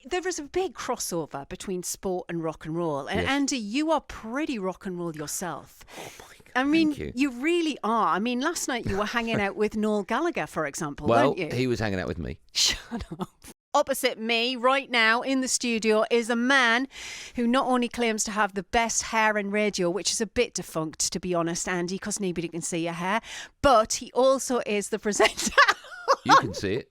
there is a big crossover between sport and rock and roll. And Yes. Andy, you are pretty rock and roll yourself. Oh my God, I mean, thank you. you really are. I mean, last night you were hanging out with Noel Gallagher, for example, Well, weren't you? he was hanging out with me. Shut up. Opposite me right now in the studio is a man who not only claims to have the best hair in radio, which is a bit defunct, to be honest, Andy, because nobody can see your hair, but he also is the presenter. You can see it.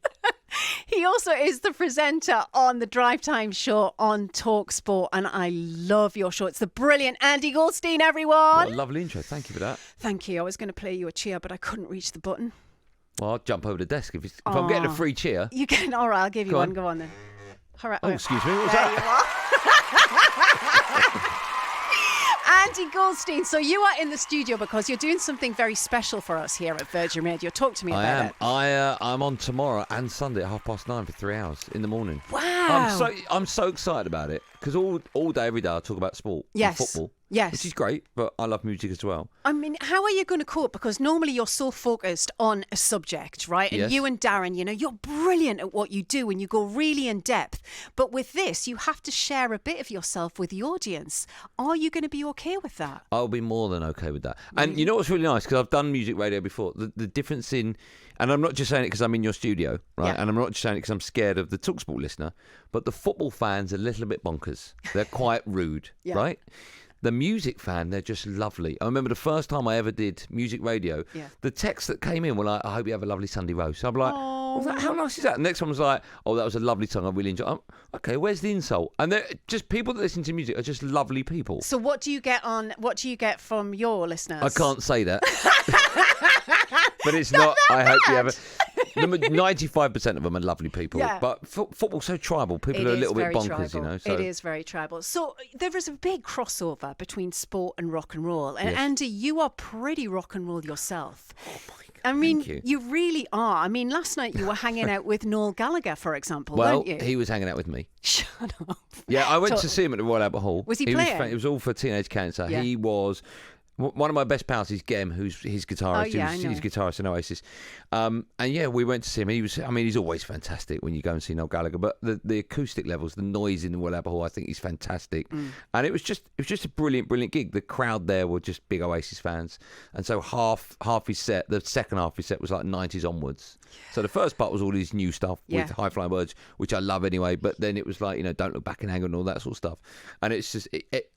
He also is the presenter on the Drive Time show on talkSPORT, and I love your show. It's the brilliant Andy Goldstein, everyone. What a lovely intro. Thank you for that. Thank you. I was going to play you a cheer, but I couldn't reach the button. Well, I'll jump over the desk if I'm getting a free cheer. You can. All right, I'll give you Go one. on. Go on then. All right. Oh, excuse me. What was There that? you are. Andy Goldstein, so you are in the studio because you're doing something very special for us here at Virgin Radio. Talk to me about it. I'm on tomorrow and Sunday at 9:30 for 3 hours in the morning. Wow. I'm so excited about it because all day, every day, I talk about sport Yes. and football. Yes. Which is great, but I love music as well. I mean, how are you going to cope? Because normally you're so focused on a subject, right? And Yes. you and Darren, you're brilliant at what you do and you go really in depth. But with this, you have to share a bit of yourself with the audience. Are you going to be okay with that? I'll be more than okay with that. And you know what's really nice? Because I've done music radio before. The difference in, and I'm not just saying it because I'm in your studio, right? Yeah. And I'm not just saying it because I'm scared of the talkSPORT listener, but the football fans are a little bit bonkers. They're quite rude, Yeah. right? The music fan, they're just lovely. I remember the first time I ever did music radio, Yeah. the texts that came in were like, I hope you have a lovely Sunday roast. So I'm like, Oh. how nice is that? The next one was like, oh, that was a lovely song. I really enjoyed it. Okay, where's the insult? And they're just people that listen to music are just lovely people. So what do you get from your listeners? I can't say that. But it's not. I hope you have it. 95% of them are lovely people. Yeah. But football's so tribal. People are a little bit bonkers, you know. So. It is very tribal. So there is a big crossover between sport and rock and roll. And Yes. Andy, you are pretty rock and roll yourself. Oh my God, I mean, thank you. really are. I mean, last night you were hanging out with Noel Gallagher, for example, Well, weren't you? he was hanging out with me. Shut up. Yeah, I went So- to see him at the Royal Albert Hall. Was he was playing? It was all for teenage cancer. Yeah. He was. One of my best pals is Gem, who's his guitarist. Oh, yeah, I know. He's guitarist in Oasis. And yeah, we went to see him. He's always fantastic when you go and see Noel Gallagher. But the acoustic levels, the noise in the Royal Albert Hall, I think he's fantastic. And it was just a brilliant gig. The crowd there were just big Oasis fans. And so half his set, the second half of his set was like 90s onwards. So the first part was all his new stuff Yeah. with High Flying Birds, which I love anyway. But then it was like, Don't Look Back in Anger and all that sort of stuff. And it's just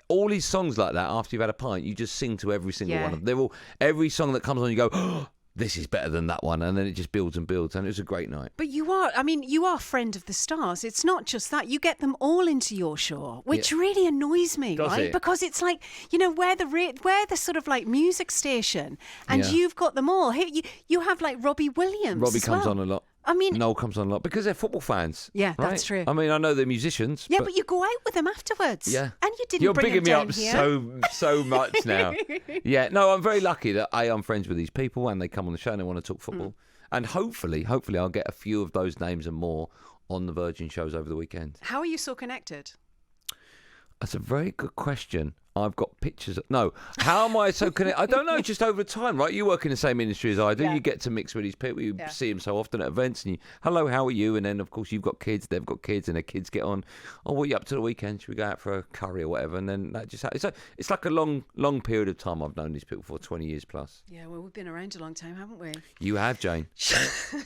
all his songs like that. After you've had a pint, you just sing to every single Yeah. one of them. Every song that comes on, you go, oh, this is better than that one, and then it just builds and builds, and it was a great night. But you are a friend of the stars. It's not just that. You get them all into your show, which really annoys me, Does right? it? Because it's like, we're the sort of like music station, and Yeah. you've got them all. Here, you have like Robbie Williams. Robbie as comes well. on a lot. I mean, Noel comes on a lot because they're football fans. Yeah, right? that's true. I mean, I know they're musicians. yeah, but you go out with them afterwards. Yeah. And you didn't You're bring bigging them me down up here. so much now. Yeah, no, I'm very lucky that I'm friends with these people and they come on the show and they want to talk football. And hopefully I'll get a few of those names and more on the Virgin shows over the weekend. How are you so connected? That's a very good question. I've got pictures. No, how am I so connected? I don't know. Just over time, right? You work in the same industry as I do. Yeah. You get to mix with these people. You Yeah. see them so often at events, and hello, how are you? And then, of course, you've got kids. They've got kids, and their kids get on. Oh, what are you up to the weekend? Should we go out for a curry or whatever? And then that just it's like a long period of time. I've known these people for 20 years plus. Yeah, well, we've been around a long time, haven't we? You have, Jane. Do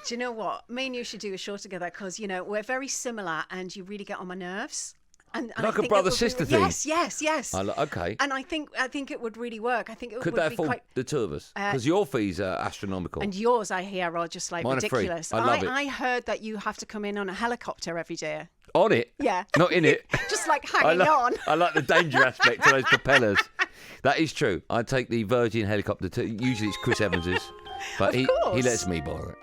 you know what? Me and you should do a show together because, we're very similar and you really get on my nerves. And Like I a think it brother-sister would be, thing? Yes. Okay. And I think it would really work. I think it Could would that be fall quite. the two of us? Because your fees are astronomical. And yours, I hear, are just like Mine are free. ridiculous. I love it. I heard that you have to come in on a helicopter every day. On it? Yeah. Not in it. Just like hanging on. I like the danger aspect of those propellers. That is true. I take the Virgin helicopter. Usually it's Chris Evans's, but he course. lets me borrow it.